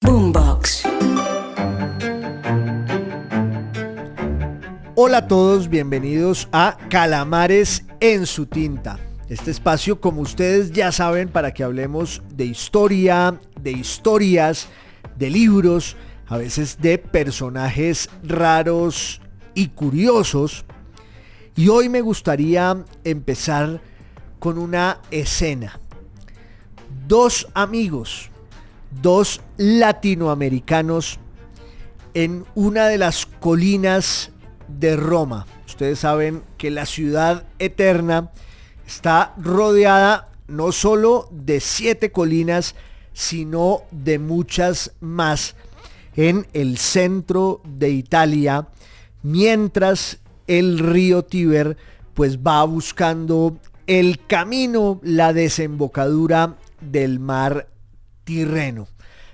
Boombox. Hola a todos, bienvenidos a Calamares en su tinta. Este espacio, como ustedes ya saben, para que hablemos de historia, de historias, de libros, a veces de personajes raros y curiosos. Y hoy me gustaría empezar con una escena. Dos amigos, dos latinoamericanos en una de las colinas de Roma. Ustedes saben que la ciudad eterna está rodeada no solo de 7 colinas, sino de muchas más en el centro de Italia, mientras el río Tíber pues va buscando el camino, la desembocadura del mar Tirreno.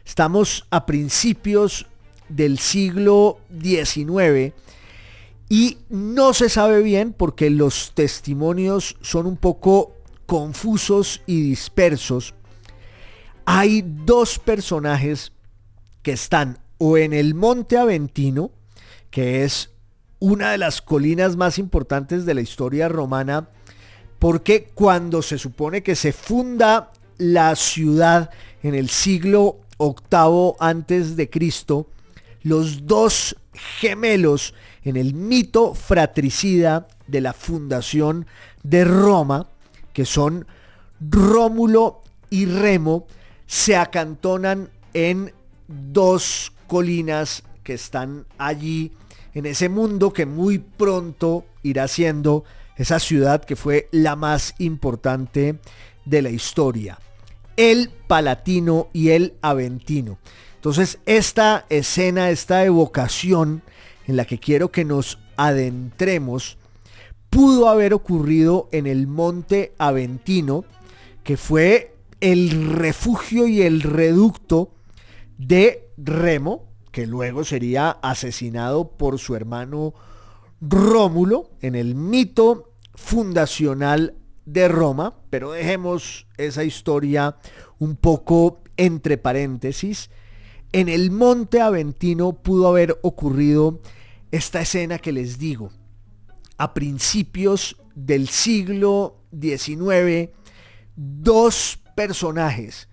Estamos a principios del siglo XIX y no se sabe bien porque los testimonios son un poco confusos y dispersos. Hay dos personajes que están o en el Monte Aventino, que es una de las colinas más importantes de la historia romana, porque cuando se supone que se funda la ciudad en el siglo VIII antes de Cristo, los dos gemelos en el mito fratricida de la fundación de Roma, que son Rómulo y Remo, se acantonan en dos colinas que están allí en ese mundo que muy pronto irá siendo esa ciudad que fue la más importante de la historia, el Palatino y el Aventino. Entonces esta escena, esta evocación en la que quiero que nos adentremos, pudo haber ocurrido en el Monte Aventino, que fue el refugio y el reducto de Remo, que luego sería asesinado por su hermano Rómulo en el mito fundacional de Roma. Pero dejemos esa historia un poco entre paréntesis. En el Monte Aventino pudo haber ocurrido esta escena que les digo. A principios del siglo XIX, dos personajes,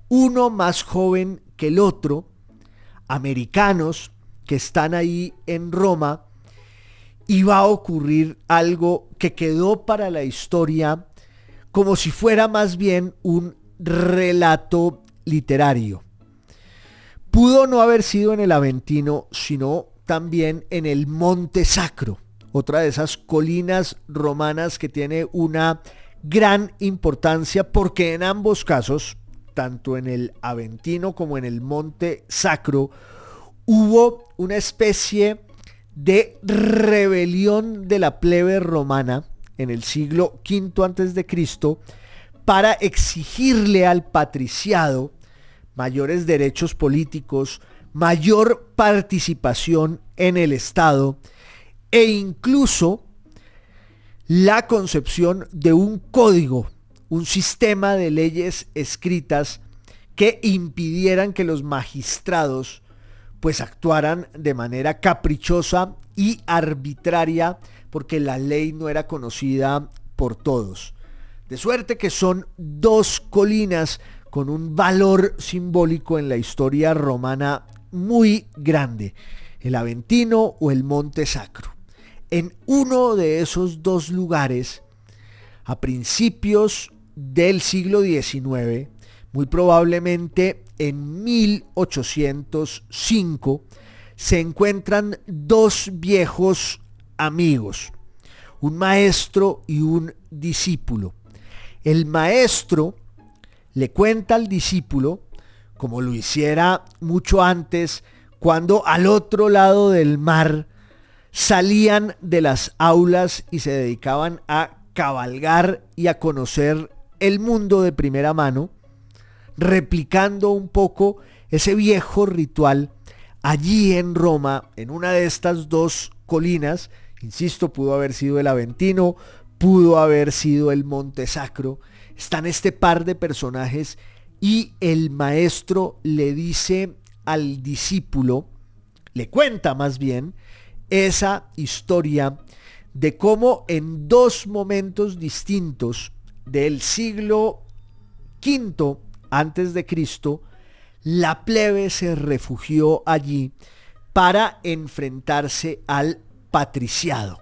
uno más joven que el otro, americanos que están ahí en Roma, y va a ocurrir algo que quedó para la historia como si fuera más bien un relato literario. Pudo no haber sido en el Aventino, sino también en el Monte Sacro, otra de esas colinas romanas que tiene una gran importancia, porque en ambos casos, tanto en el Aventino como en el Monte Sacro, hubo una especie de rebelión de la plebe romana en el siglo V antes de Cristo para exigirle al patriciado mayores derechos políticos, mayor participación en el Estado e incluso la concepción de un código, un sistema de leyes escritas que impidieran que los magistrados pues actuaran de manera caprichosa y arbitraria, porque la ley no era conocida por todos. De suerte que son dos colinas con un valor simbólico en la historia romana muy grande, el Aventino o el Monte Sacro. En uno de esos dos lugares, a principios del siglo XIX, muy probablemente en 1805, se encuentran dos viejos amigos, un maestro y un discípulo. El maestro le cuenta al discípulo, como lo hiciera mucho antes, cuando al otro lado del mar salían de las aulas y se dedicaban a cabalgar y a conocer el mundo de primera mano, replicando un poco ese viejo ritual allí en Roma, en una de estas dos colinas. Insisto, pudo haber sido el Aventino, pudo haber sido el Monte Sacro. Están este par de personajes y el maestro le dice al discípulo, le cuenta más bien, esa historia de cómo en dos momentos distintos del siglo V antes de Cristo, la plebe se refugió allí para enfrentarse al patriciado,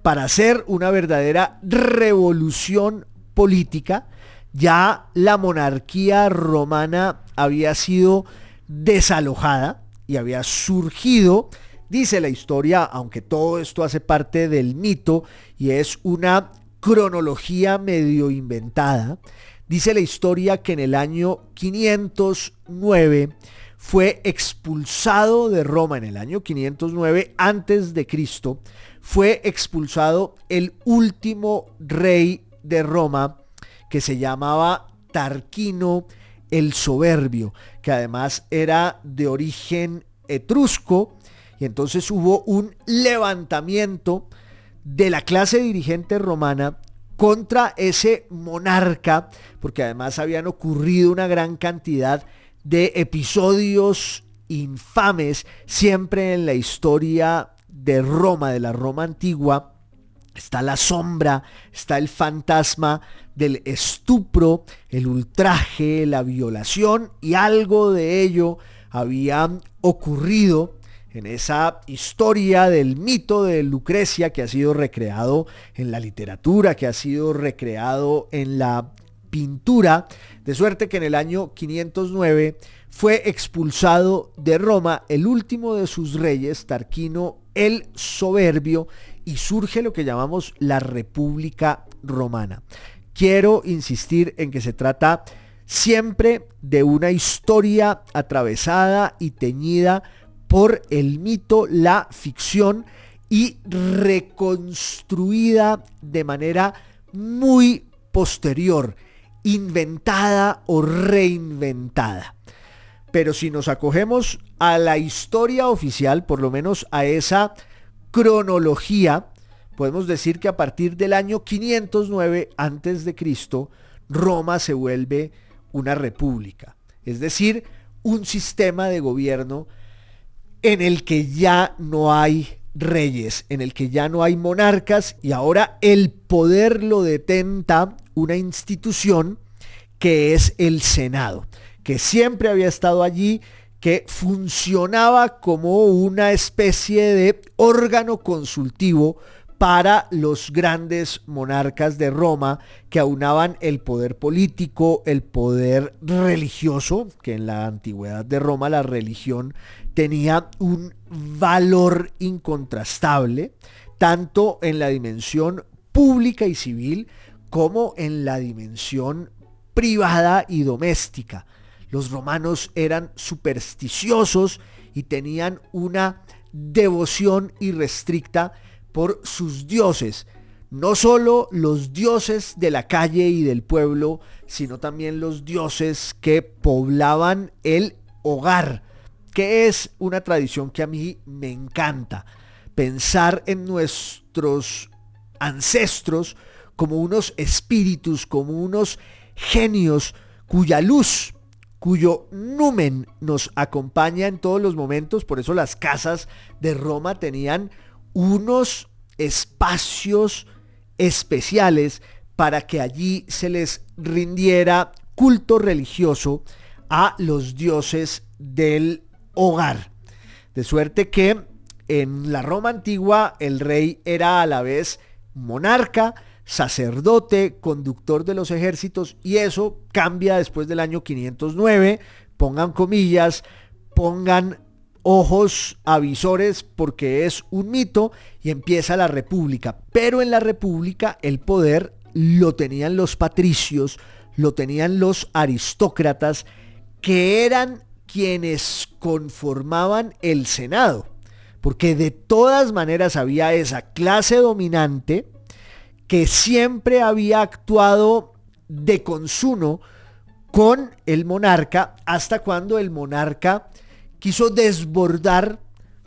para hacer una verdadera revolución política. Ya la monarquía romana había sido desalojada y había surgido, dice la historia, aunque todo esto hace parte del mito y es una cronología medio inventada, dice la historia que en el año 509 fue expulsado de Roma, en el año 509 antes de Cristo, fue expulsado el último rey de Roma, que se llamaba Tarquino el Soberbio, que además era de origen etrusco, y entonces hubo un levantamiento de la clase dirigente romana contra ese monarca, porque además habían ocurrido una gran cantidad de episodios infames siempre en la historia de Roma, de la Roma antigua. Está la sombra, está el fantasma del estupro, el ultraje, la violación, y algo de ello había ocurrido en esa historia del mito de Lucrecia, que ha sido recreado en la literatura, que ha sido recreado en la pintura, de suerte que en el año 509 fue expulsado de Roma el último de sus reyes, Tarquino el Soberbio, y surge lo que llamamos la República Romana. Quiero insistir en que se trata siempre de una historia atravesada y teñida por el mito, la ficción, y reconstruida de manera muy posterior, inventada o reinventada. Pero si nos acogemos a la historia oficial, por lo menos a esa cronología, podemos decir que a partir del año 509 antes de Cristo, Roma se vuelve una república, es decir, un sistema de gobierno en el que ya no hay reyes, en el que ya no hay monarcas, y ahora el poder lo detenta una institución que es el Senado, que siempre había estado allí, que funcionaba como una especie de órgano consultivo para los grandes monarcas de Roma, que aunaban el poder político, el poder religioso, que en la antigüedad de Roma la religión tenía un valor incontrastable, tanto en la dimensión pública y civil como en la dimensión privada y doméstica. Los romanos eran supersticiosos y tenían una devoción irrestricta por sus dioses, no solo los dioses de la calle y del pueblo, sino también los dioses que poblaban el hogar, que es una tradición que a mí me encanta. Pensar en nuestros ancestros como unos espíritus, como unos genios cuya luz, cuyo numen nos acompaña en todos los momentos. Por eso las casas de Roma tenían unos espacios especiales para que allí se les rindiera culto religioso a los dioses del hogar. De suerte que en la Roma antigua el rey era a la vez monarca, sacerdote, conductor de los ejércitos, y eso cambia después del año 509, pongan comillas, pongan ojos avisores, porque es un mito, y empieza la república. Pero en la república el poder lo tenían los patricios, lo tenían los aristócratas, que eran quienes conformaban el Senado, porque de todas maneras había esa clase dominante que siempre había actuado de consuno con el monarca, hasta cuando el monarca quiso desbordar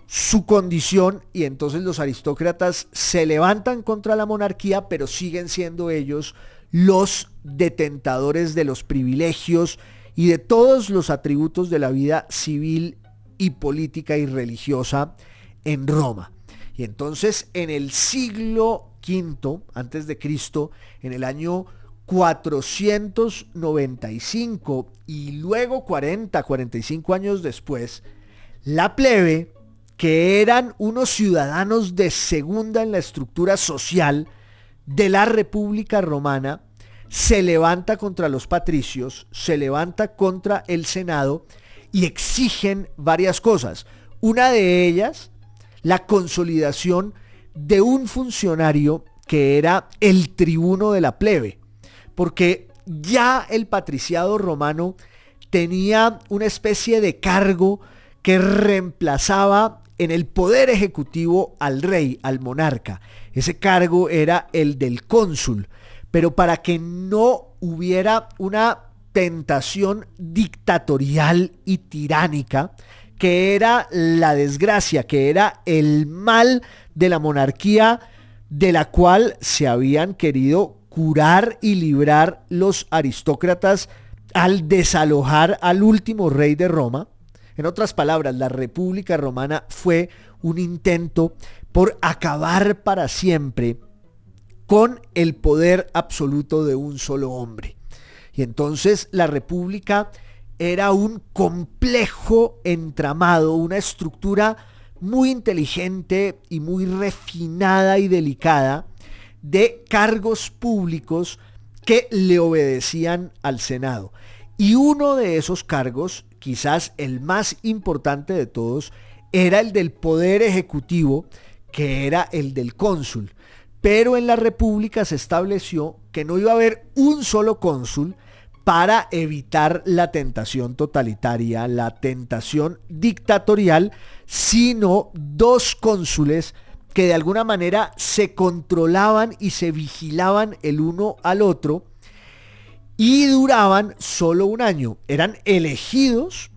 su condición, y entonces los aristócratas se levantan contra la monarquía, pero siguen siendo ellos los detentadores de los privilegios y de todos los atributos de la vida civil y política y religiosa en Roma. Y entonces en el siglo V antes de Cristo, en el año 495 y luego 45 años después, la plebe, que eran unos ciudadanos de segunda en la estructura social de la República Romana, se levanta contra los patricios, se levanta contra el Senado y exigen varias cosas. Una de ellas, la consolidación de un funcionario que era el tribuno de la plebe, porque ya el patriciado romano tenía una especie de cargo que reemplazaba en el poder ejecutivo al rey, al monarca. Ese cargo era el del cónsul, pero para que no hubiera una tentación dictatorial y tiránica, que era la desgracia, que era el mal de la monarquía de la cual se habían querido curar y librar los aristócratas al desalojar al último rey de Roma. En otras palabras, la República Romana fue un intento por acabar para siempre con el poder absoluto de un solo hombre. Y entonces la República era un complejo entramado, una estructura muy inteligente y muy refinada y delicada de cargos públicos que le obedecían al Senado. Y uno de esos cargos, quizás el más importante de todos, era el del poder ejecutivo, que era el del cónsul. Pero en la República se estableció que no iba a haber un solo cónsul para evitar la tentación totalitaria, la tentación dictatorial, sino dos cónsules que de alguna manera se controlaban y se vigilaban el uno al otro y duraban solo un año. Eran elegidos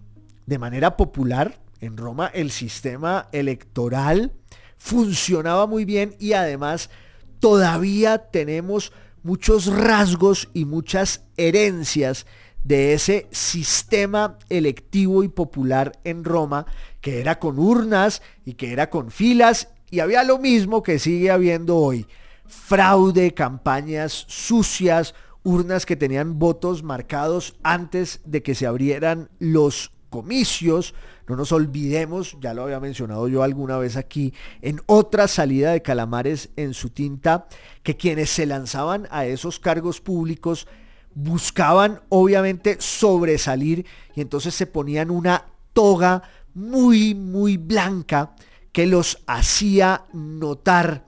de manera popular. En Roma el sistema electoral funcionaba muy bien y además todavía tenemos muchos rasgos y muchas herencias de ese sistema electivo y popular en Roma, que era con urnas y que era con filas, y había lo mismo que sigue habiendo hoy: fraude, campañas sucias, urnas que tenían votos marcados antes de que se abrieran los comicios. No nos olvidemos, ya lo había mencionado yo alguna vez aquí, en otra salida de Calamares en su tinta, que quienes se lanzaban a esos cargos públicos buscaban obviamente sobresalir y entonces se ponían una toga muy blanca que los hacía notar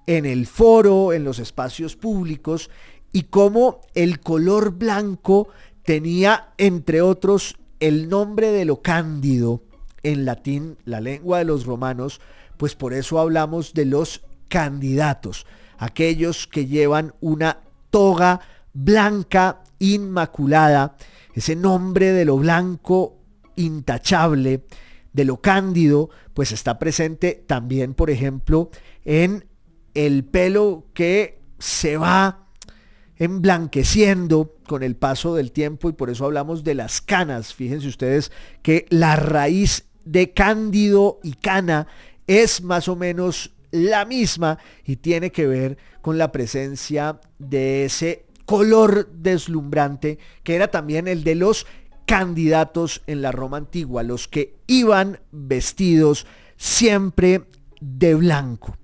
en el foro, en los espacios públicos, y como el color blanco tenía, entre otros, el nombre de lo cándido en latín, la lengua de los romanos, pues por eso hablamos de los candidatos, aquellos que llevan una toga blanca inmaculada, ese nombre de lo blanco intachable, de lo cándido, pues está presente también, por ejemplo, en el pelo que se va emblanqueciendo con el paso del tiempo, y por eso hablamos de las canas. Fíjense ustedes que la raíz de cándido y cana es más o menos la misma y tiene que ver con la presencia de ese color deslumbrante que era también el de los candidatos en la Roma antigua, los que iban vestidos siempre de blanco.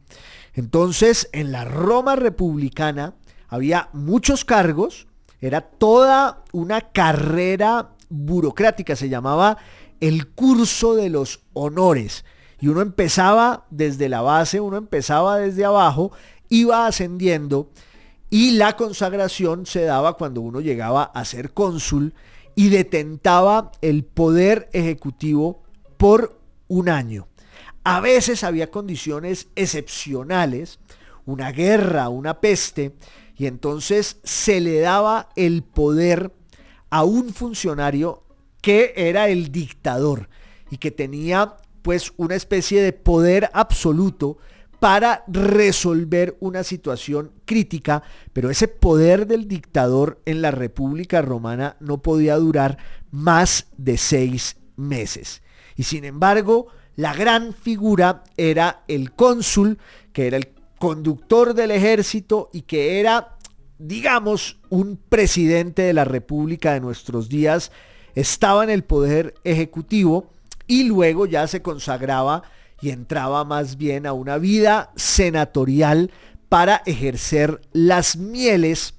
Entonces, en la Roma republicana había muchos cargos, era toda una carrera burocrática, se llamaba el curso de los honores, y uno empezaba desde la base, uno empezaba desde abajo, iba ascendiendo, y la consagración se daba cuando uno llegaba a ser cónsul y detentaba el poder ejecutivo por un año. A veces había condiciones excepcionales, una guerra, una peste, y entonces se le daba el poder a un funcionario que era el dictador y que tenía pues una especie de poder absoluto para resolver una situación crítica, pero ese poder del dictador en la República Romana no podía durar más de 6 meses. Y sin embargo, la gran figura era el cónsul, que era el conductor del ejército y que era, digamos, un presidente de la República de nuestros días. Estaba en el poder ejecutivo y luego ya se consagraba y entraba más bien a una vida senatorial para ejercer las mieles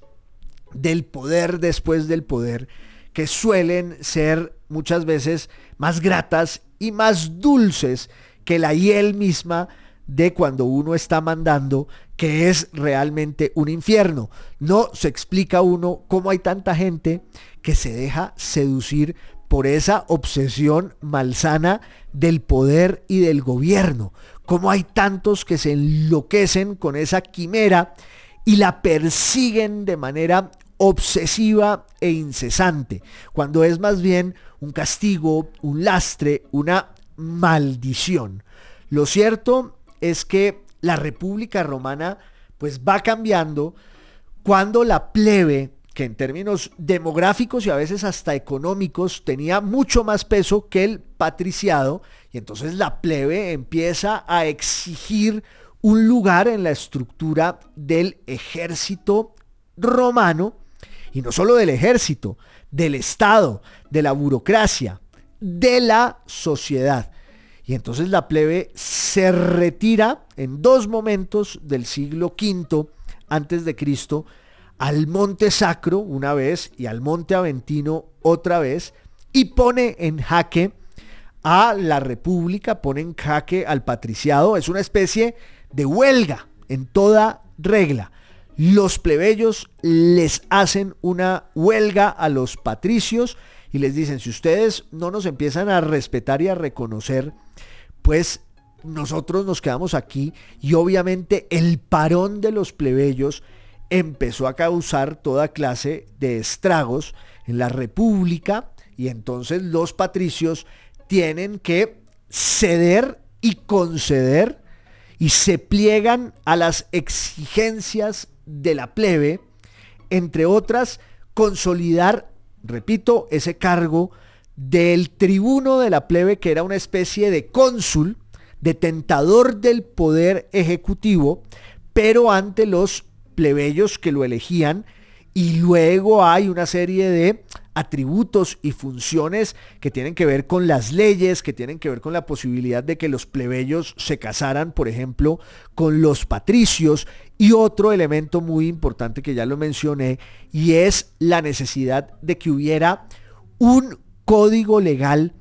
del poder después del poder, que suelen ser muchas veces más gratas y más dulces que la hiel misma de cuando uno está mandando, que es realmente un infierno. No se explica uno cómo hay tanta gente que se deja seducir por esa obsesión malsana del poder y del gobierno. Cómo hay tantos que se enloquecen con esa quimera y la persiguen de manera obsesiva e incesante, cuando es más bien un castigo, un lastre, una maldición. Lo cierto es que la República Romana pues va cambiando cuando la plebe, que en términos demográficos y a veces hasta económicos tenía mucho más peso que el patriciado, y entonces la plebe empieza a exigir un lugar en la estructura del ejército romano, y no solo del ejército, del Estado, de la burocracia, de la sociedad. Y entonces la plebe se retira en 2 momentos del siglo V antes de Cristo al Monte Sacro una vez y al Monte Aventino otra vez, y pone en jaque a la República, pone en jaque al patriciado. Es una especie de huelga en toda regla. Los plebeyos les hacen una huelga a los patricios y les dicen: si ustedes no nos empiezan a respetar y a reconocer, pues nosotros nos quedamos aquí. Y obviamente el parón de los plebeyos empezó a causar toda clase de estragos en la República, y entonces los patricios tienen que ceder y conceder y se pliegan a las exigencias de la plebe, entre otras, consolidar, repito, ese cargo del tribuno de la plebe, que era una especie de cónsul, detentador del poder ejecutivo, pero ante los plebeyos que lo elegían. Y luego hay una serie de atributos y funciones que tienen que ver con las leyes, que tienen que ver con la posibilidad de que los plebeyos se casaran, por ejemplo, con los patricios. Y otro elemento muy importante que ya lo mencioné, y es la necesidad de que hubiera un código legal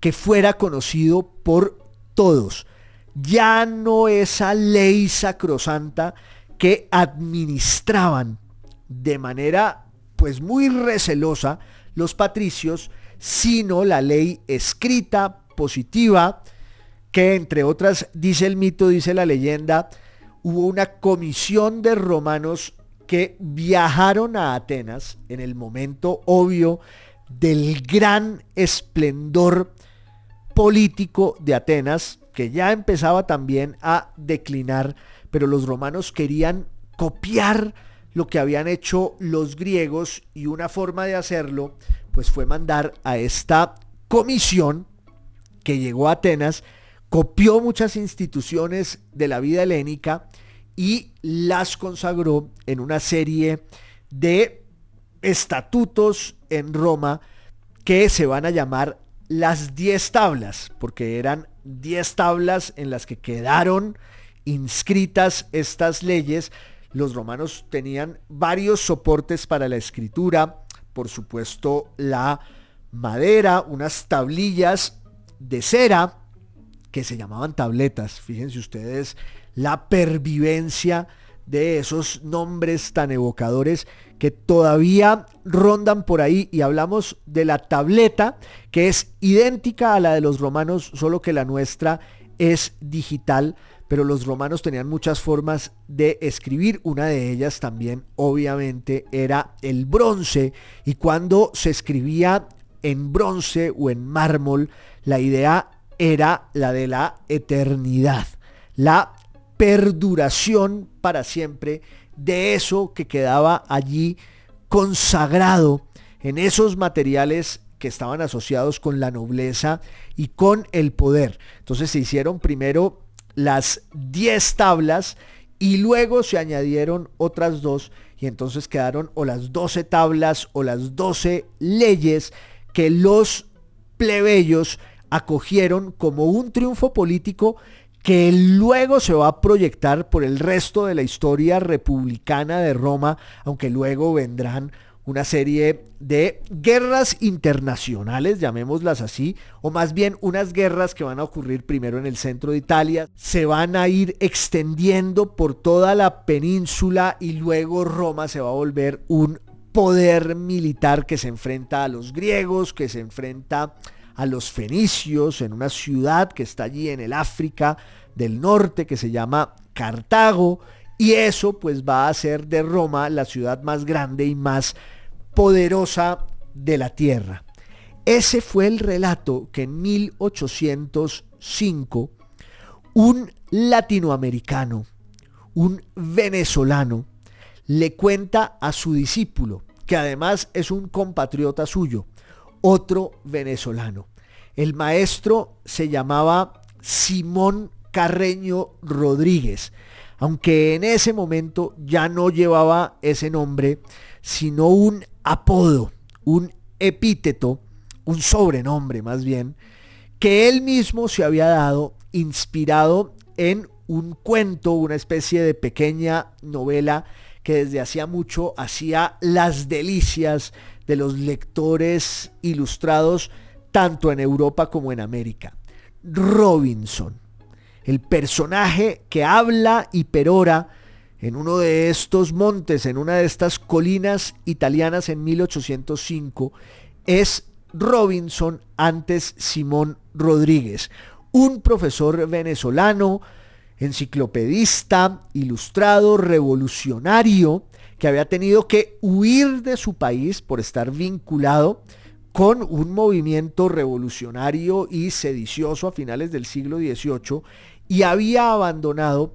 que fuera conocido por todos. Ya no esa ley sacrosanta que administraban de manera pues muy recelosa los patricios, sino la ley escrita, positiva, que entre otras, dice el mito, dice la leyenda, hubo una comisión de romanos que viajaron a Atenas en el momento obvio del gran esplendor político de Atenas, que ya empezaba también a declinar, pero los romanos querían copiar lo que habían hecho los griegos, y una forma de hacerlo pues fue mandar a esta comisión que llegó a Atenas, copió muchas instituciones de la vida helénica y las consagró en una serie de estatutos en Roma que se van a llamar las 10 tablas, porque eran 10 tablas en las que quedaron inscritas estas leyes. Los romanos tenían varios soportes para la escritura, por supuesto la madera, unas tablillas de cera que se llamaban tabletas. Fíjense ustedes la pervivencia de esos nombres tan evocadores que todavía rondan por ahí, y hablamos de la tableta, que es idéntica a la de los romanos, solo que la nuestra es digital. Pero los romanos tenían muchas formas de escribir. Una de ellas también, obviamente, era el bronce. Y cuando se escribía en bronce o en mármol, la idea era la de la eternidad, la perduración para siempre de eso que quedaba allí consagrado en esos materiales que estaban asociados con la nobleza y con el poder. Entonces se hicieron primero las 10 tablas y luego se añadieron otras 2 y entonces quedaron o las 12 tablas o las 12 leyes que los plebeyos acogieron como un triunfo político que luego se va a proyectar por el resto de la historia republicana de Roma, aunque luego vendrán una serie de guerras internacionales, llamémoslas así, o más bien unas guerras que van a ocurrir primero en el centro de Italia, se van a ir extendiendo por toda la península y luego Roma se va a volver un poder militar que se enfrenta a los griegos, que se enfrenta a los fenicios en una ciudad que está allí en el África del Norte que se llama Cartago, y eso pues va a hacer de Roma la ciudad más grande y más poderosa de la tierra. Ese fue el relato que en 1805 un latinoamericano, un venezolano, le cuenta a su discípulo, que además es un compatriota suyo, otro venezolano. El maestro se llamaba Simón Carreño Rodríguez, aunque en ese momento ya no llevaba ese nombre, sino un apodo, un epíteto, un sobrenombre más bien, que él mismo se había dado inspirado en un cuento, una especie de pequeña novela que desde hacía mucho hacía las delicias de los lectores ilustrados tanto en Europa como en América. Robinson, el personaje que habla y perora en uno de estos montes, en una de estas colinas italianas en 1805, es Robinson, antes Simón Rodríguez, un profesor venezolano, enciclopedista, ilustrado, revolucionario, que había tenido que huir de su país por estar vinculado con un movimiento revolucionario y sedicioso a finales del siglo XVIII y había abandonado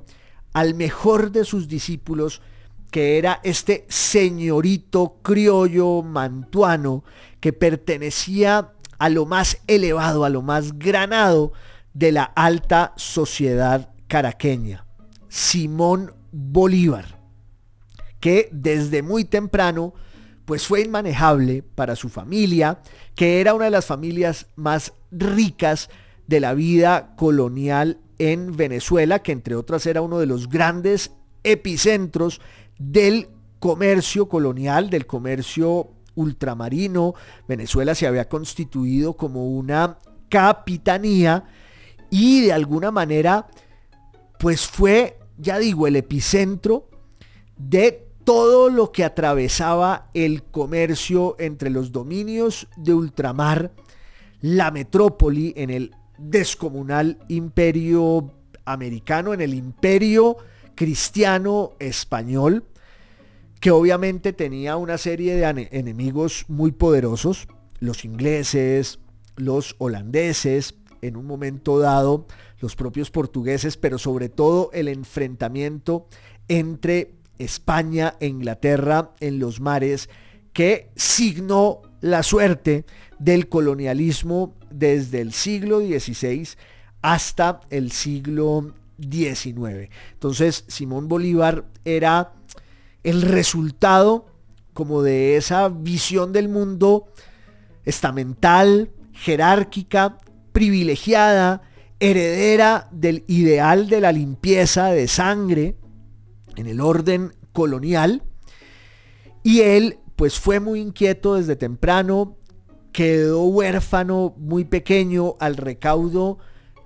al mejor de sus discípulos, que era este señorito criollo mantuano que pertenecía a lo más elevado, a lo más granado de la alta sociedad caraqueña, Simón Bolívar, que desde muy temprano pues fue inmanejable para su familia, que era una de las familias más ricas de la vida colonial en Venezuela, que entre otras era uno de los grandes epicentros del comercio colonial, del comercio ultramarino. Venezuela se había constituido como una capitanía y de alguna manera pues fue, ya digo, el epicentro de todo lo que atravesaba el comercio entre los dominios de ultramar, la metrópoli, en el descomunal imperio americano, en el imperio cristiano español, que obviamente tenía una serie de enemigos muy poderosos, los ingleses, los holandeses, en un momento dado los propios portugueses, pero sobre todo el enfrentamiento entre España e Inglaterra en los mares, que signó la suerte del colonialismo desde el siglo XVI hasta el siglo XIX. Entonces Simón Bolívar era el resultado como de esa visión del mundo estamental, jerárquica, privilegiada, heredera del ideal de la limpieza de sangre en el orden colonial, y él pues fue muy inquieto desde temprano, quedó huérfano muy pequeño al recaudo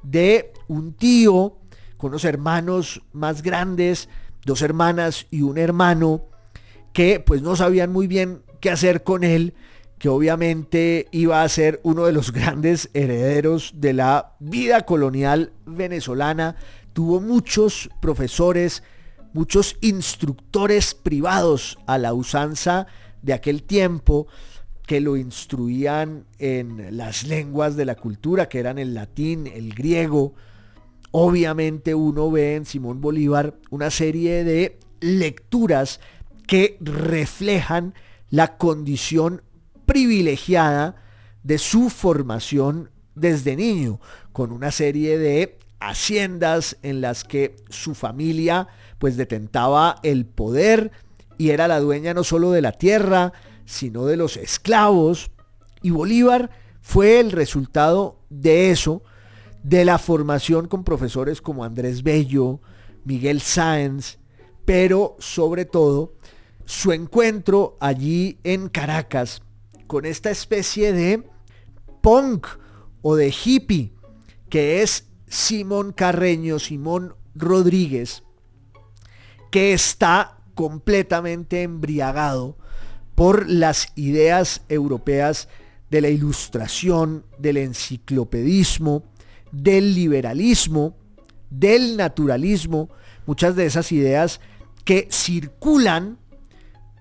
de un tío con unos hermanos más grandes, 2 hermanas y un hermano, que pues no sabían muy bien qué hacer con él, que obviamente iba a ser uno de los grandes herederos de la vida colonial venezolana. Tuvo muchos profesores, muchos instructores privados a la usanza de aquel tiempo, que lo instruían en las lenguas de la cultura, que eran el latín, el griego, obviamente uno ve en Simón Bolívar una serie de lecturas que reflejan la condición privilegiada de su formación desde niño, con una serie de haciendas en las que su familia pues detentaba el poder y era la dueña no solo de la tierra, sino de los esclavos. Y Bolívar fue el resultado de eso, de la formación con profesores como Andrés Bello, Miguel Sáenz, pero sobre todo su encuentro allí en Caracas con esta especie de punk o de hippie que es Simón Carreño, Simón Rodríguez, que está completamente embriagado por las ideas europeas de la ilustración, del enciclopedismo, del liberalismo, del naturalismo, muchas de esas ideas que circulan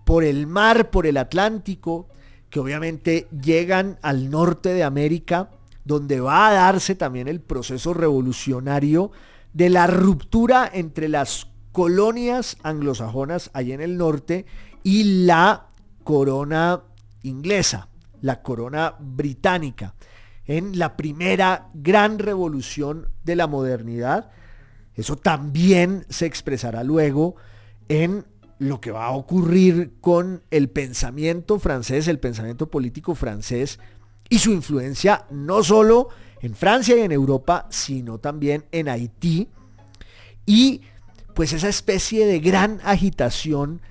por el mar, por el Atlántico, que obviamente llegan al norte de América, donde va a darse también el proceso revolucionario de la ruptura entre las colonias anglosajonas allá en el norte y la corona inglesa, la corona británica, en la primera gran revolución de la modernidad. Eso también se expresará luego en lo que va a ocurrir con el pensamiento francés, el pensamiento político francés y su influencia no solo en Francia y en Europa, sino también en Haití. Y pues esa especie de gran agitación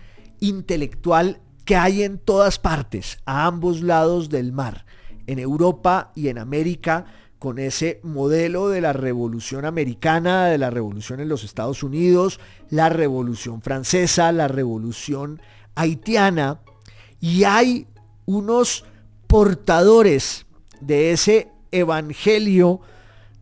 intelectual que hay en todas partes, a ambos lados del mar, en Europa y en América, con ese modelo de la revolución americana, de la revolución en los Estados Unidos, la revolución francesa, la revolución haitiana, y hay unos portadores de ese evangelio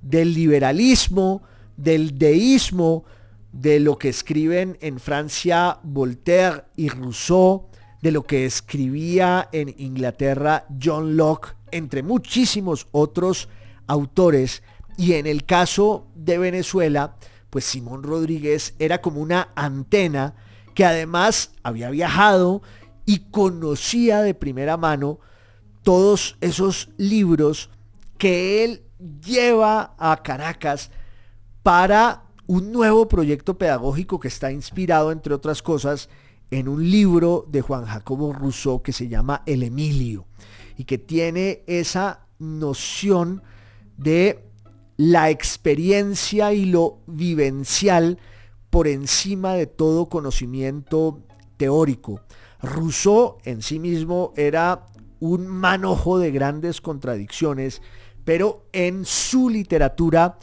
del liberalismo, del deísmo, de lo que escriben en Francia Voltaire y Rousseau, de lo que escribía en Inglaterra John Locke, entre muchísimos otros autores. Y en el caso de Venezuela, pues Simón Rodríguez era como una antena que además había viajado y conocía de primera mano todos esos libros que él lleva a Caracas para un nuevo proyecto pedagógico que está inspirado, entre otras cosas, en un libro de Juan Jacobo Rousseau que se llama El Emilio y que tiene esa noción de la experiencia y lo vivencial por encima de todo conocimiento teórico. Rousseau en sí mismo era un manojo de grandes contradicciones, pero en su literatura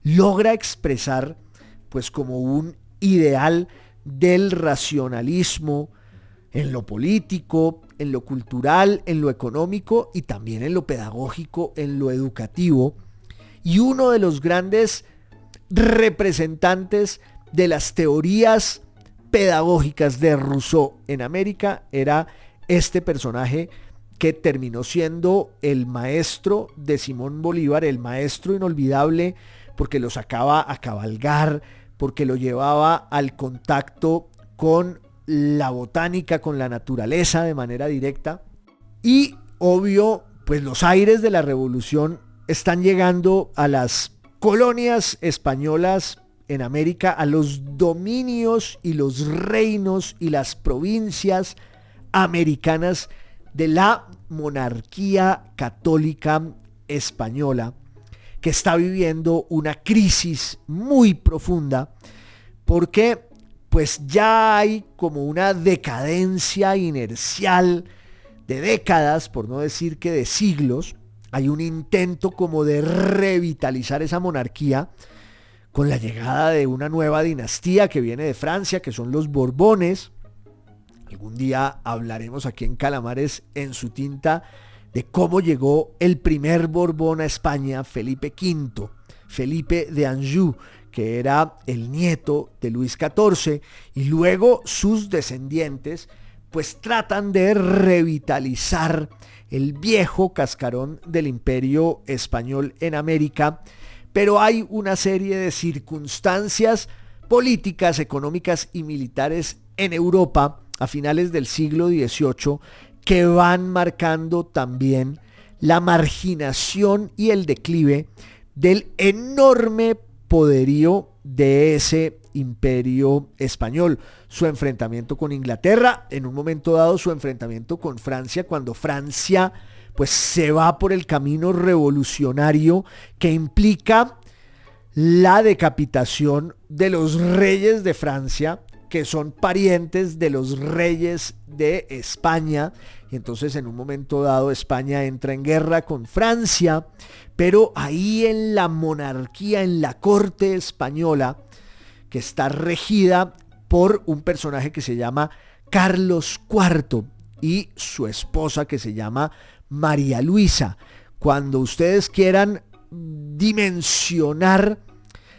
logra expresar pues como un ideal del racionalismo en lo político, en lo cultural, en lo económico y también en lo pedagógico, en lo educativo. Y uno de los grandes representantes de las teorías pedagógicas de Rousseau en América era este personaje que terminó siendo el maestro de Simón Bolívar, el maestro inolvidable, porque lo sacaba a cabalgar, porque lo llevaba al contacto con la botánica, con la naturaleza de manera directa. Y obvio, pues los aires de la revolución están llegando a las colonias españolas en América, a los dominios y los reinos y las provincias americanas de la monarquía católica española, que está viviendo una crisis muy profunda porque pues ya hay como una decadencia inercial de décadas, por no decir que de siglos. Hay un intento como de revitalizar esa monarquía con la llegada de una nueva dinastía que viene de Francia, que son los Borbones. Algún día hablaremos aquí en Calamares en su tinta de cómo llegó el primer Borbón a España, Felipe V, Felipe de Anjou, que era el nieto de Luis XIV, y luego sus descendientes pues tratan de revitalizar el viejo cascarón del imperio español en América, pero hay una serie de circunstancias políticas, económicas y militares en Europa a finales del siglo XVIII que van marcando también la marginación y el declive del enorme poderío de ese imperio español, su enfrentamiento con Inglaterra, en un momento dado su enfrentamiento con Francia, cuando Francia pues se va por el camino revolucionario que implica la decapitación de los reyes de Francia, que son parientes de los reyes de España, y entonces en un momento dado España entra en guerra con Francia, pero ahí en la monarquía, en la corte española, que está regida por un personaje que se llama Carlos IV y su esposa que se llama María Luisa. Cuando ustedes quieran dimensionar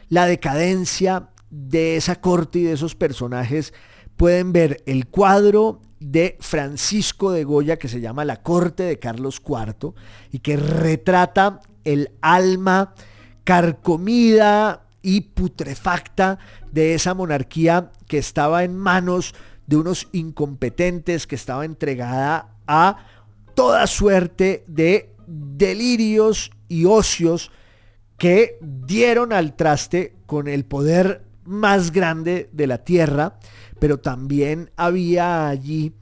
la decadencia de esa corte y de esos personajes, pueden ver el cuadro de Francisco de Goya que se llama La corte de Carlos IV y que retrata el alma carcomida y putrefacta de esa monarquía que estaba en manos de unos incompetentes, que estaba entregada a toda suerte de delirios y ocios que dieron al traste con el poder más grande de la tierra, pero también había allí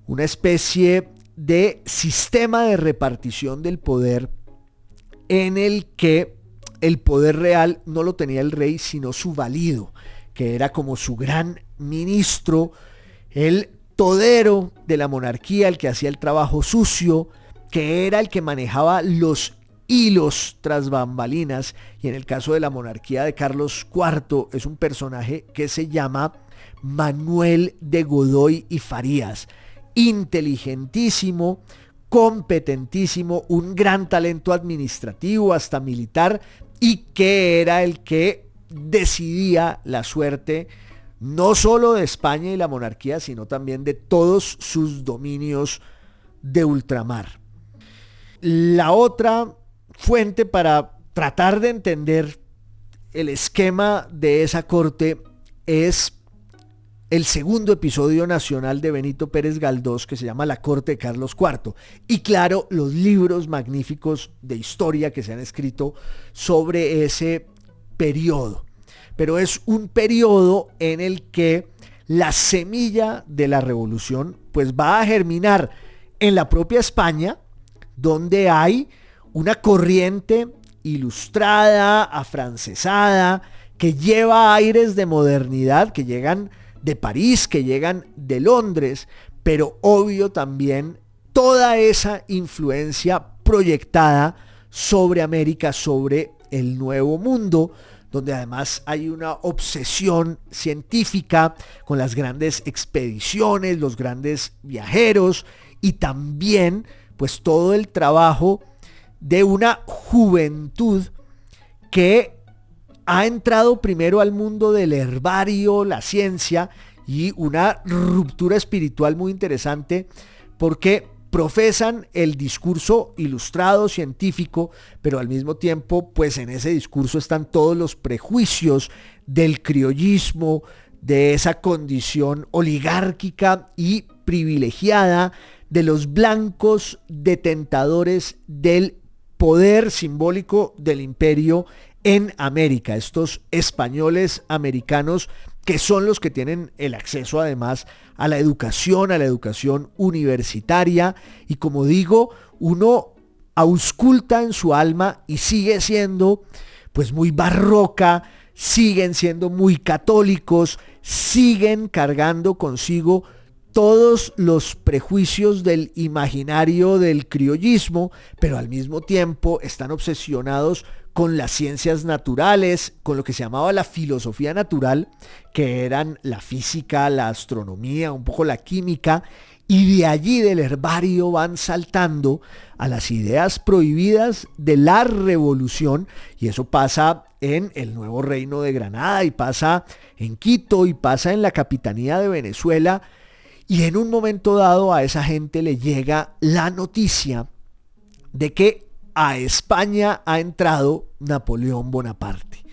una especie de sistema de repartición del poder en el que el poder real no lo tenía el rey, sino su valido, que era como su gran ministro, el todero de la monarquía, el que hacía el trabajo sucio, que era el que manejaba los hilos tras bambalinas. Y en el caso de la monarquía de Carlos IV es un personaje que se llama Manuel de Godoy y Farías, inteligentísimo, competentísimo, un gran talento administrativo, hasta militar, y que era el que decidía la suerte no solo de España y la monarquía, sino también de todos sus dominios de ultramar. La otra fuente para tratar de entender el esquema de esa corte es el segundo episodio nacional de Benito Pérez Galdós, que se llama La corte de Carlos IV. Y claro, los libros magníficos de historia que se han escrito sobre ese periodo. Pero es un periodo en el que la semilla de la revolución pues va a germinar en la propia España, donde hay una corriente ilustrada, afrancesada, que lleva aires de modernidad, que llegan de París, que llegan de Londres, pero obvio también toda esa influencia proyectada sobre América, sobre el Nuevo Mundo, donde además hay una obsesión científica con las grandes expediciones, los grandes viajeros y también pues todo el trabajo de una juventud que ha entrado primero al mundo del herbario, la ciencia, y una ruptura espiritual muy interesante porque profesan el discurso ilustrado científico, pero al mismo tiempo pues en ese discurso están todos los prejuicios del criollismo, de esa condición oligárquica y privilegiada de los blancos detentadores del poder simbólico del imperio en América, estos españoles americanos que son los que tienen el acceso además a la educación universitaria, y como digo, uno ausculta en su alma y sigue siendo pues muy barroca, siguen siendo muy católicos, siguen cargando consigo todos los prejuicios del imaginario del criollismo, pero al mismo tiempo están obsesionados con las ciencias naturales, con lo que se llamaba la filosofía natural, que eran la física, la astronomía, un poco la química, y de allí del herbario van saltando a las ideas prohibidas de la revolución, y eso pasa en el Nuevo Reino de Granada, y pasa en Quito, y pasa en la Capitanía de Venezuela, y en un momento dado a esa gente le llega la noticia de que a España ha entrado Napoleón Bonaparte,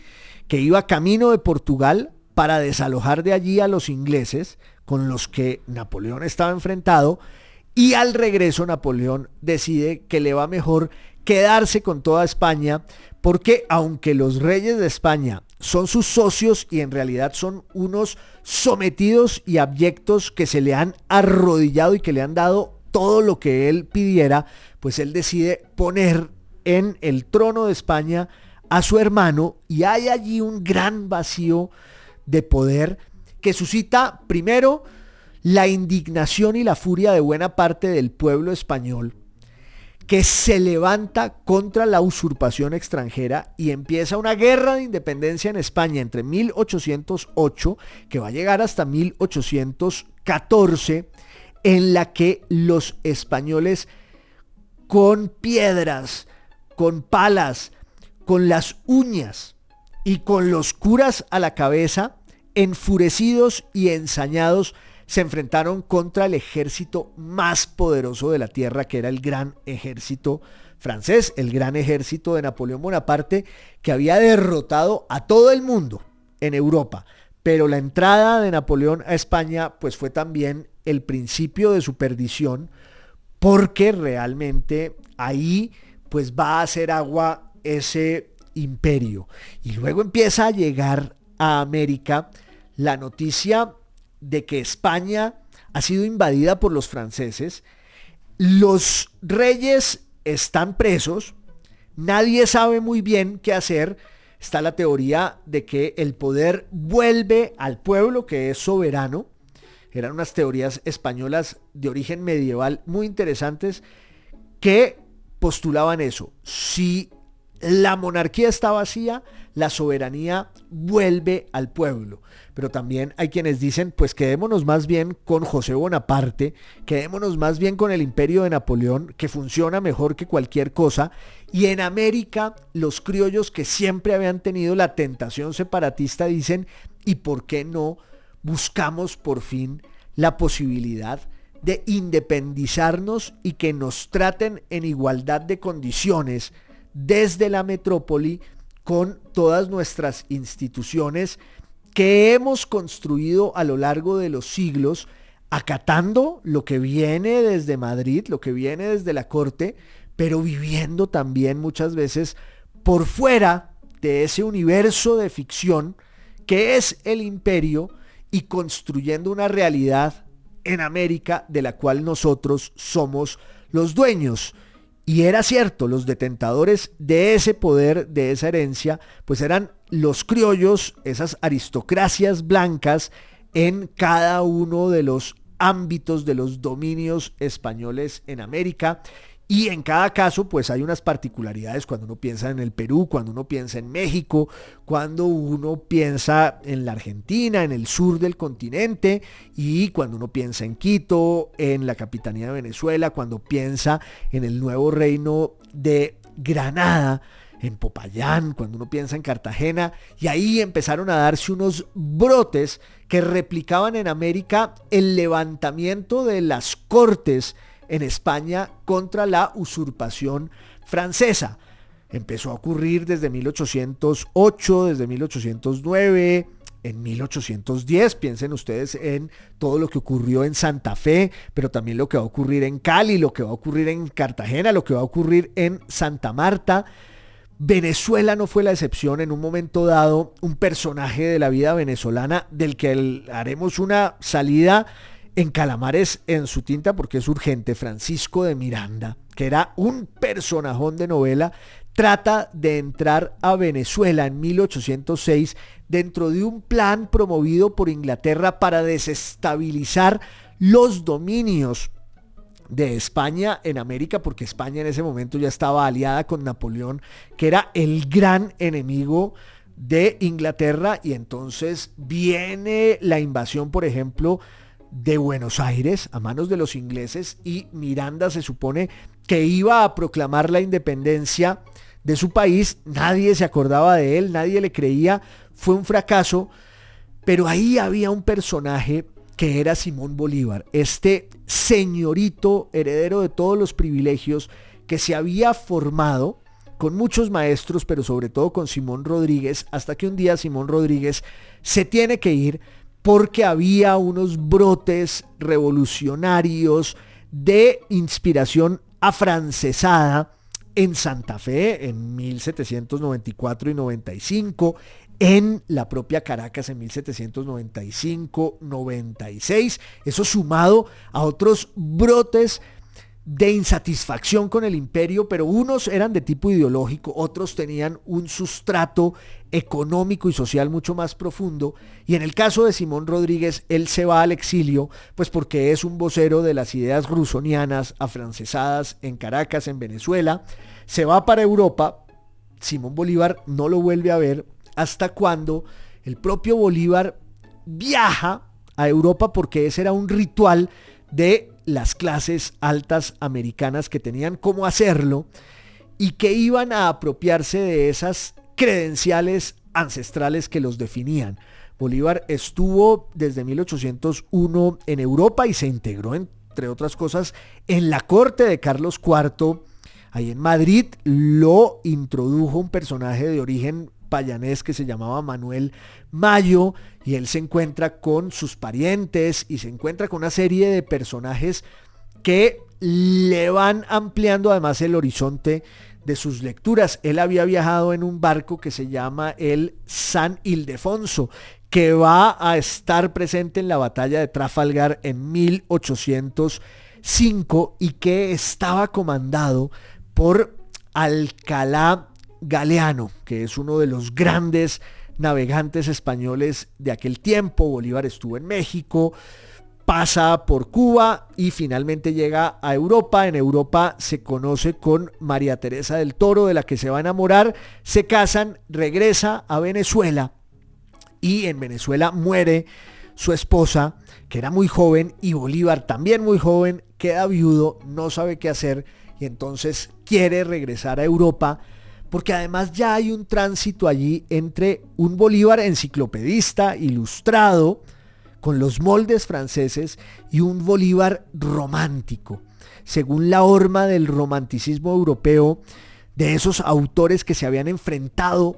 que iba camino de Portugal para desalojar de allí a los ingleses con los que Napoleón estaba enfrentado, y al regreso Napoleón decide que le va mejor quedarse con toda España, porque aunque los reyes de España son sus socios y en realidad son unos sometidos y abyectos que se le han arrodillado y que le han dado todo lo que él pidiera, pues él decide poner en el trono de España a su hermano, y hay allí un gran vacío de poder que suscita primero la indignación y la furia de buena parte del pueblo español, que se levanta contra la usurpación extranjera y empieza una guerra de independencia en España entre 1808, que va a llegar hasta 1814, en la que los españoles, con piedras, con palas, con las uñas y con los curas a la cabeza, enfurecidos y ensañados, se enfrentaron contra el ejército más poderoso de la tierra, que era el gran ejército francés, el gran ejército de Napoleón Bonaparte, que había derrotado a todo el mundo en Europa. Pero la entrada de Napoleón a España pues fue también el principio de su perdición, porque realmente ahí pues va a hacer agua ese imperio. Y luego empieza a llegar a América la noticia de que España ha sido invadida por los franceses, los reyes están presos, nadie sabe muy bien qué hacer. Está la teoría de que el poder vuelve al pueblo, que es soberano. Eran unas teorías españolas de origen medieval muy interesantes que postulaban eso. Si la monarquía está vacía, la soberanía vuelve al pueblo. Pero también hay quienes dicen, pues quedémonos más bien con José Bonaparte, quedémonos más bien con el imperio de Napoleón, que funciona mejor que cualquier cosa. Y en América, los criollos, que siempre habían tenido la tentación separatista, dicen, ¿y por qué no buscamos por fin la posibilidad de independizarnos y que nos traten en igualdad de condiciones desde la metrópoli, con todas nuestras instituciones que hemos construido a lo largo de los siglos, acatando lo que viene desde Madrid, lo que viene desde la corte, pero viviendo también muchas veces por fuera de ese universo de ficción que es el imperio, y construyendo una realidad en América de la cual nosotros somos los dueños? Y era cierto, los detentadores de ese poder, de esa herencia, pues eran los criollos, esas aristocracias blancas en cada uno de los ámbitos de los dominios españoles en América. Y en cada caso pues hay unas particularidades cuando uno piensa en el Perú, cuando uno piensa en México, cuando uno piensa en la Argentina, en el sur del continente, y cuando uno piensa en Quito, en la capitanía de Venezuela, cuando piensa en el nuevo reino de Granada, en Popayán, cuando uno piensa en Cartagena. Y ahí empezaron a darse unos brotes que replicaban en América el levantamiento de las cortes en España contra la usurpación francesa. Empezó a ocurrir desde 1808, desde 1809, en 1810, piensen ustedes en todo lo que ocurrió en Santa Fe, pero también lo que va a ocurrir en Cali, lo que va a ocurrir en Cartagena, lo que va a ocurrir en Santa Marta. Venezuela no fue la excepción. En un momento dado, un personaje de la vida venezolana, del que haremos una salida en Calamares en su tinta porque es urgente, Francisco de Miranda, que era un personajón de novela, trata de entrar a Venezuela en 1806 dentro de un plan promovido por Inglaterra para desestabilizar los dominios de España en América, porque España en ese momento ya estaba aliada con Napoleón, que era el gran enemigo de Inglaterra. Y entonces viene la invasión, por ejemplo, de Buenos Aires a manos de los ingleses, y Miranda se supone que iba a proclamar la independencia de su país. Nadie se acordaba de él, nadie le creía, fue un fracaso. Pero ahí había un personaje que era Simón Bolívar, este señorito heredero de todos los privilegios, que se había formado con muchos maestros, pero sobre todo con Simón Rodríguez, hasta que un día Simón Rodríguez se tiene que ir porque había unos brotes revolucionarios de inspiración afrancesada en Santa Fe en 1794 y 95, en la propia Caracas en 1795-96, eso sumado a otros brotes de insatisfacción con el imperio, pero unos eran de tipo ideológico, otros tenían un sustrato económico y social mucho más profundo, y en el caso de Simón Rodríguez, él se va al exilio, pues porque es un vocero de las ideas rusonianas afrancesadas en Caracas, en Venezuela, se va para Europa. Simón Bolívar no lo vuelve a ver hasta cuando el propio Bolívar viaja a Europa, porque ese era un ritual de las clases altas americanas que tenían cómo hacerlo y que iban a apropiarse de esas credenciales ancestrales que los definían. Bolívar estuvo desde 1801 en Europa y se integró, entre otras cosas, en la corte de Carlos IV. Ahí en Madrid lo introdujo un personaje de origen payanés que se llamaba Manuel Mayo, y él se encuentra con sus parientes y se encuentra con una serie de personajes que le van ampliando además el horizonte de sus lecturas. Él había viajado en un barco que se llama el San Ildefonso, que va a estar presente en la batalla de Trafalgar en 1805 y que estaba comandado por Alcalá Galeano, que es uno de los grandes navegantes españoles de aquel tiempo. Bolívar estuvo en México, pasa por Cuba y finalmente llega a Europa. En Europa se conoce con María Teresa del Toro, de la que se va a enamorar, se casan, regresa a Venezuela y en Venezuela muere su esposa, que era muy joven, y Bolívar, también muy joven, queda viudo, no sabe qué hacer y entonces quiere regresar a Europa, porque además ya hay un tránsito allí entre un Bolívar enciclopedista, ilustrado, con los moldes franceses, y un Bolívar romántico, según la horma del romanticismo europeo, de esos autores que se habían enfrentado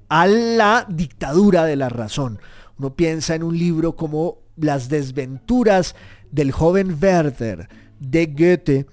a la dictadura de la razón. Uno piensa en un libro como Las desventuras del joven Werther, de Goethe,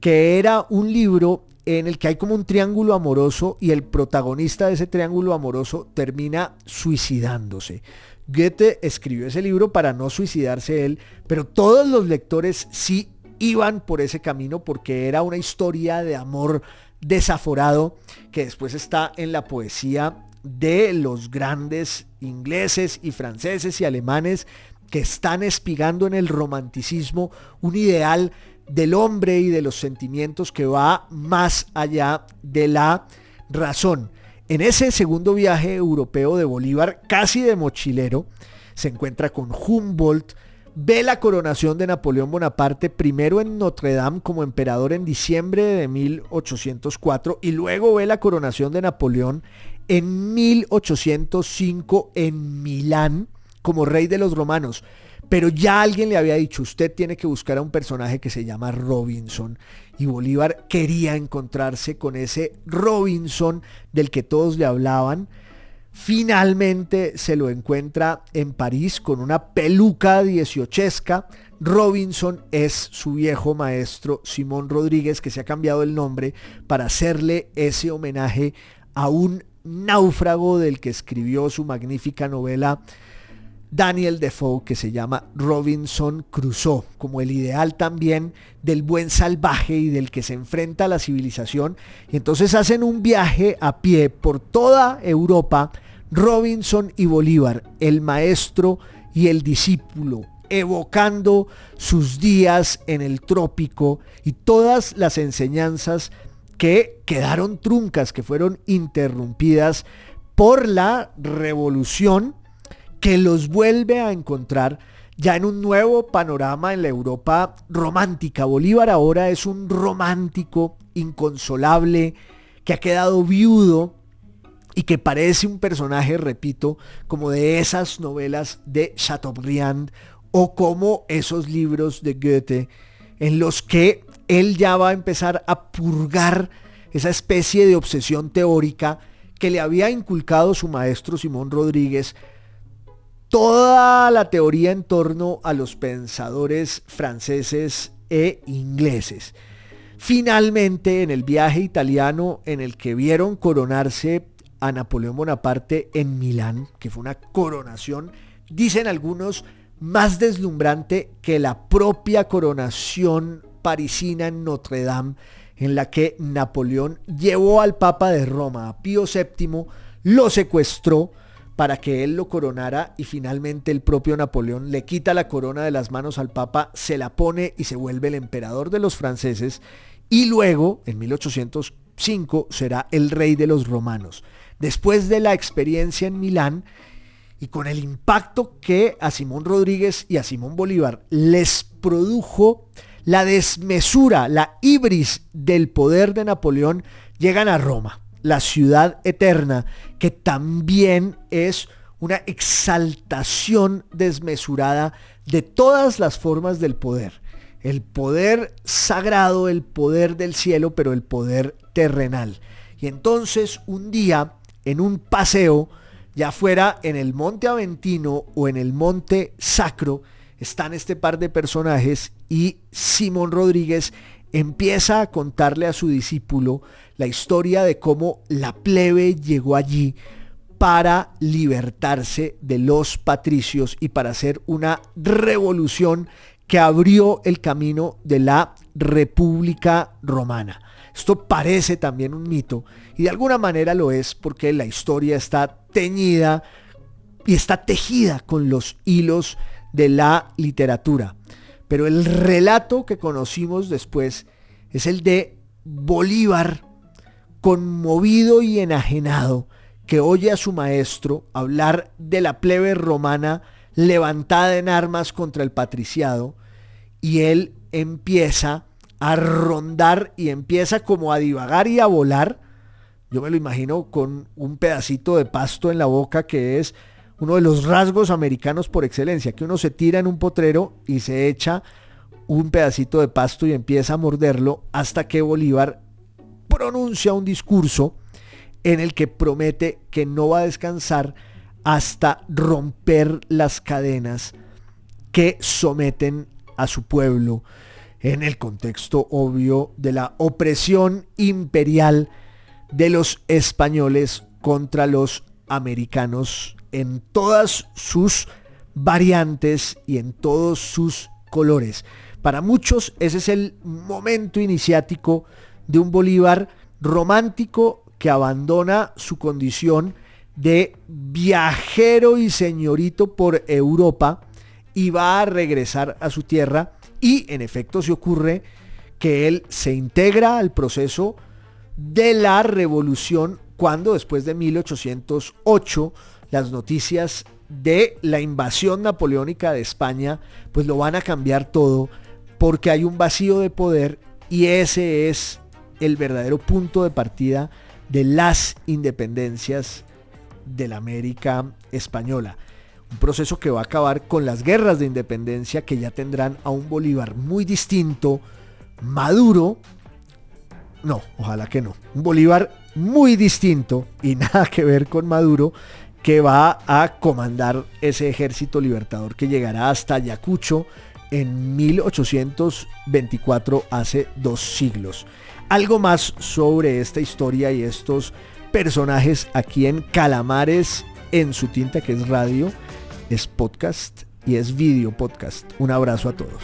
que era un libro en el que hay como un triángulo amoroso y el protagonista de ese triángulo amoroso termina suicidándose. Goethe escribió ese libro para no suicidarse él, pero todos los lectores sí iban por ese camino porque era una historia de amor desaforado que después está en la poesía de los grandes ingleses y franceses y alemanes que están espigando en el romanticismo un ideal del hombre y de los sentimientos que va más allá de la razón. En ese segundo viaje europeo de Bolívar, casi de mochilero, se encuentra con Humboldt, ve la coronación de Napoleón Bonaparte, primero en Notre Dame como emperador en diciembre de 1804 y luego ve la coronación de Napoleón en 1805 en Milán como rey de los romanos. Pero ya alguien le había dicho, usted tiene que buscar a un personaje que se llama Robinson. Y Bolívar quería encontrarse con ese Robinson del que todos le hablaban. Finalmente se lo encuentra en París con una peluca dieciochesca. Robinson es su viejo maestro Simón Rodríguez, que se ha cambiado el nombre para hacerle ese homenaje a un náufrago del que escribió su magnífica novela Daniel Defoe, que se llama Robinson Crusoe, como el ideal también del buen salvaje y del que se enfrenta a la civilización. Y entonces hacen un viaje a pie por toda Europa, Robinson y Bolívar, el maestro y el discípulo, evocando sus días en el trópico y todas las enseñanzas que quedaron truncas, que fueron interrumpidas por la revolución, que los vuelve a encontrar ya en un nuevo panorama en la Europa romántica. Bolívar ahora es un romántico inconsolable que ha quedado viudo y que parece un personaje, repito, como de esas novelas de Chateaubriand o como esos libros de Goethe en los que él ya va a empezar a purgar esa especie de obsesión teórica que le había inculcado su maestro Simón Rodríguez, toda la teoría en torno a los pensadores franceses e ingleses. Finalmente, en el viaje italiano en el que vieron coronarse a Napoleón Bonaparte en Milán, que fue una coronación, dicen algunos, más deslumbrante que la propia coronación parisina en Notre Dame, en la que Napoleón llevó al Papa de Roma, a Pío VII, lo secuestró para que él lo coronara y finalmente el propio Napoleón le quita la corona de las manos al Papa, se la pone y se vuelve el emperador de los franceses y luego, en 1805, será el rey de los romanos. Después de la experiencia en Milán y con el impacto que a Simón Rodríguez y a Simón Bolívar les produjo la desmesura, la ibris del poder de Napoleón, llegan a Roma, la ciudad eterna, que también es una exaltación desmesurada de todas las formas del poder. El poder sagrado, el poder del cielo, pero el poder terrenal. Y entonces un día, en un paseo, ya fuera en el Monte Aventino o en el Monte Sacro, están este par de personajes y Simón Rodríguez empieza a contarle a su discípulo la historia de cómo la plebe llegó allí para libertarse de los patricios y para hacer una revolución que abrió el camino de la República Romana. Esto parece también un mito y de alguna manera lo es porque la historia está teñida y está tejida con los hilos de la literatura. Pero el relato que conocimos después es el de Bolívar, conmovido y enajenado, que oye a su maestro hablar de la plebe romana levantada en armas contra el patriciado, y él empieza a rondar y empieza como a divagar y a volar. Yo me lo imagino con un pedacito de pasto en la boca, que es uno de los rasgos americanos por excelencia, que uno se tira en un potrero y se echa un pedacito de pasto y empieza a morderlo hasta que Bolívar pronuncia un discurso en el que promete que no va a descansar hasta romper las cadenas que someten a su pueblo en el contexto obvio de la opresión imperial de los españoles contra los americanos en todas sus variantes y en todos sus colores. Para muchos ese es el momento iniciático de un Bolívar romántico que abandona su condición de viajero y señorito por Europa y va a regresar a su tierra, y en efecto se ocurre que él se integra al proceso de la revolución cuando después de 1808 las noticias de la invasión napoleónica de España pues lo van a cambiar todo, porque hay un vacío de poder y ese es el verdadero punto de partida de las independencias de la América española. Un proceso que va a acabar con las guerras de independencia, que ya tendrán a un Bolívar muy distinto, maduro. No, ojalá que no. Un Bolívar muy distinto y nada que ver con Maduro, que va a comandar ese ejército libertador que llegará hasta Ayacucho en 1824, hace 2 siglos. Algo más sobre esta historia y estos personajes aquí en Calamares en su tinta, que es radio, es podcast y es video podcast. Un abrazo a todos.